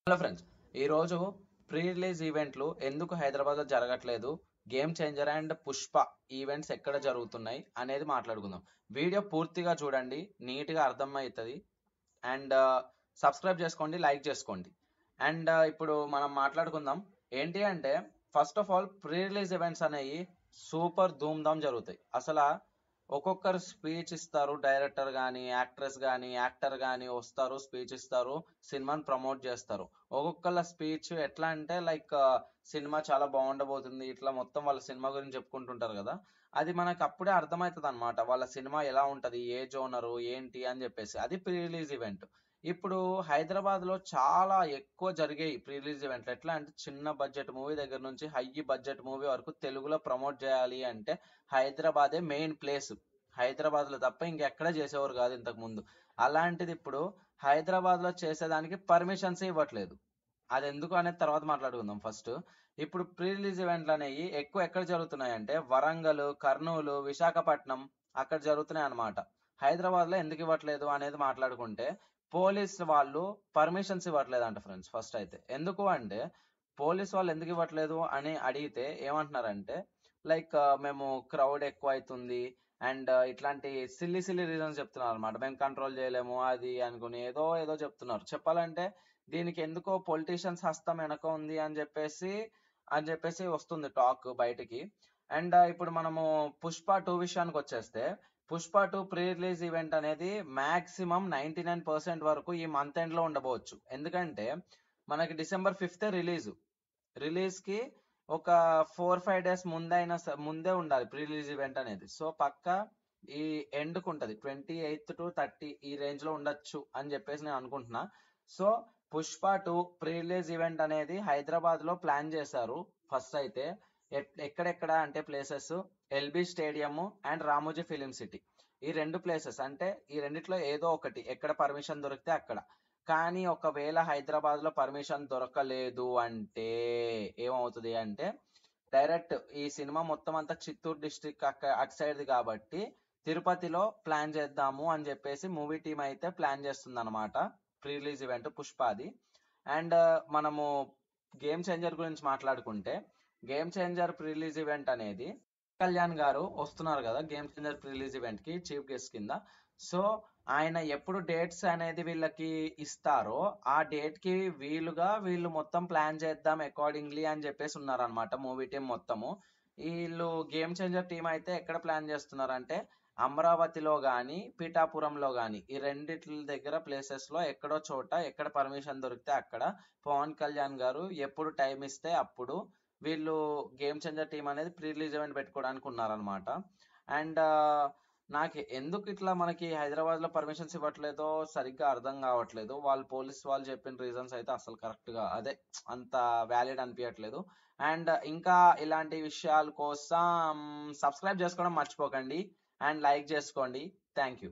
Hello friends, ఈరోజు pre release ఈవెంట్లు ఎందుకు హైదరాబాద్లో జరగట్లేదు, game changer and Pushpa events ఎక్కడ జరుగుతున్నాయి అనేది మాట్లాడుకుందాం. వీడియో పూర్తిగా చూడండి, నీట్గా అర్థమవుతుంది. అండ్ సబ్స్క్రైబ్ చేసుకోండి, లైక్ చేసుకోండి. అండ్ ఇప్పుడు మనం మాట్లాడుకుందాం. ఏంటి అంటే, first of all pre release events అనేవి సూపర్ ధూమ్ధామ్ జరుగుతాయి. అసలు ఒక్కొక్కరు స్పీచ్ ఇస్తారు, డైరెక్టర్ కానీ, యాక్ట్రెస్ కానీ, యాక్టర్ కానీ వస్తారు, స్పీచ్ ఇస్తారు, సినిమాని ప్రమోట్ చేస్తారు. ఒక్కొక్కళ్ళ స్పీచ్ ఎట్లా అంటే లైక్ సినిమా చాలా బాగుండబోతుంది, ఇట్లా మొత్తం వాళ్ళ సినిమా గురించి చెప్పుకుంటుంటారు కదా. అది మనకు అప్పుడే అర్థమవుతుంది అనమాట, వాళ్ళ సినిమా ఎలా ఉంటుంది, ఏ జోనరు ఏంటి అని చెప్పేసి. అది ప్రీ రిలీజ్ ఈవెంట్. ఇప్పుడు హైదరాబాద్ లో చాలా ఎక్కువ జరిగాయి ప్రీ రిలీజ్ ఈవెంట్లు. ఎట్లా అంటే, చిన్న బడ్జెట్ మూవీ దగ్గర నుంచి హై బడ్జెట్ మూవీ వరకు తెలుగులో ప్రమోట్ చేయాలి అంటే హైదరాబాదే మెయిన్ ప్లేస్. హైదరాబాద్ లో తప్ప ఇంకెక్కడ చేసేవారు కాదు ఇంతకు ముందు. అలాంటిది ఇప్పుడు హైదరాబాద్ లో చేసేదానికి పర్మిషన్స్ ఇవ్వట్లేదు. అది ఎందుకు అనేది తర్వాత మాట్లాడుకుందాం. ఫస్ట్ ఇప్పుడు ప్రీ రిలీజ్ ఈవెంట్లు అనేవి ఎక్కువ ఎక్కడ జరుగుతున్నాయి అంటే వరంగల్, కర్నూలు, విశాఖపట్నం అక్కడ జరుగుతున్నాయి అనమాట. హైదరాబాద్ లో ఎందుకు ఇవ్వట్లేదు అనేది మాట్లాడుకుంటే, పోలీస్ వాళ్ళు పర్మిషన్స్ ఇవ్వట్లేదు అంట ఫ్రెండ్స్. ఫస్ట్ అయితే ఎందుకు అంటే, పోలీస్ వాళ్ళు ఎందుకు ఇవ్వట్లేదు అని అడిగితే ఏమంటున్నారంటే, లైక్ మేము క్రౌడ్ ఎక్కువ అవుతుంది అండ్ ఇట్లాంటి సిల్లీ సిల్లీ రీజన్స్ చెప్తున్నారు అనమాట. మేము కంట్రోల్ చేయలేము అది అనుకుని ఏదో ఏదో చెప్తున్నారు. చెప్పాలంటే దీనికి ఎందుకో పొలిటీషియన్స్ హస్తం వెనక ఉంది అని చెప్పేసి వస్తుంది టాక్ బయటికి. అండ్ ఇప్పుడు మనము పుష్ప 2 విషయానికి వచ్చేస్తే, పుష్ప 2 ప్రీ రిలీజ్ ఈవెంట్ అనేది మాక్సిమం 99% వరకు ఈ మంత్ ఎండ్ లో ఉండబోవచ్చు. ఎందుకంటే మనకి December 5th రిలీజ్ కి ఒక 4-5 డేస్ ముందే ఉండాలి ప్రీ రిలీజ్ ఈవెంట్ అనేది. సో పక్క ఈ ఎండ్ కు ఉంటది, 28 to 30 ఈ రేంజ్ లో ఉండొచ్చు అని చెప్పేసి నేను అనుకుంటున్నా. So Pushpa 2 pre release event అనేది హైదరాబాద్ లో ప్లాన్ చేశారు. ఫస్ట్ అయితే ఎక్కడెక్కడ అంటే places LB stadium and Ramoji film city. ఈ రెండు ప్లేసెస్ అంటే ఈ రెండిట్లో ఏదో ఒకటి, ఎక్కడ పర్మిషన్ దొరికితే అక్కడ. కానీ ఒకవేళ హైదరాబాద్ లో పర్మిషన్ దొరకలేదు అంటే ఏమవుతుంది అంటే, డైరెక్ట్ ఈ సినిమా మొత్తం అంతా చిత్తూరు డిస్ట్రిక్ట్ అటు సైడ్ కాబట్టి తిరుపతిలో ప్లాన్ చేద్దాము అని చెప్పేసి మూవీ టీం అయితే ప్లాన్ చేస్తుంది అనమాట, ప్రీ రిలీజ్ ఈవెంట్ పుష్పాది. అండ్ మనము గేమ్ చేంజర్ గురించి మాట్లాడుకుంటే, game changer pre release event అనేది కళ్యాణ్ గారు వస్తున్నారు కదా game changer pre release event కి చీఫ్ గెస్ట్ కింద. సో ఆయన ఎప్పుడు డేట్స్ అనేది వీళ్ళకి ఇస్తారో ఆ డేట్ కి వీళ్ళు మొత్తం ప్లాన్ చేద్దాం అకార్డింగ్లీ అని చెప్పేసి ఉన్నారనమాట మూవీ టీం మొత్తము. వీళ్ళు గేమ్ చేంజర్ టీం అయితే ఎక్కడ ప్లాన్ చేస్తున్నారంటే, అమరావతిలో గాని పీఠాపురంలో గాని ఈ రెండిట్ల దగ్గర ప్లేసెస్ లో ఎక్కడో చోట, ఎక్కడ పర్మిషన్ దొరికితే అక్కడ పవన్ కళ్యాణ్ గారు ఎప్పుడు టైం ఇస్తే అప్పుడు వీళ్ళు గేమ్ చేంజర్ టీం అనేది ప్రీ రిలీజ్ ఈవెంట్ పెట్టుకోవడానికి ఉన్నారనమాట. అండ్ నాకు ఎందుకు ఇట్లా మనకి హైదరాబాద్ లో పర్మిషన్స్ ఇవ్వట్లేదో సరిగ్గా అర్థం కావట్లేదు. పోలీస్ వాళ్ళు చెప్పిన రీజన్స్ అయితే అసలు కరెక్ట్ గా అదే అంత వ్యాలిడ్ అనిపించట్లేదు. అండ్ ఇంకా ఇలాంటి విషయాల కోసం సబ్స్క్రైబ్ చేసుకోవడం మర్చిపోకండి అండ్ లైక్ చేసుకోండి. Thank you.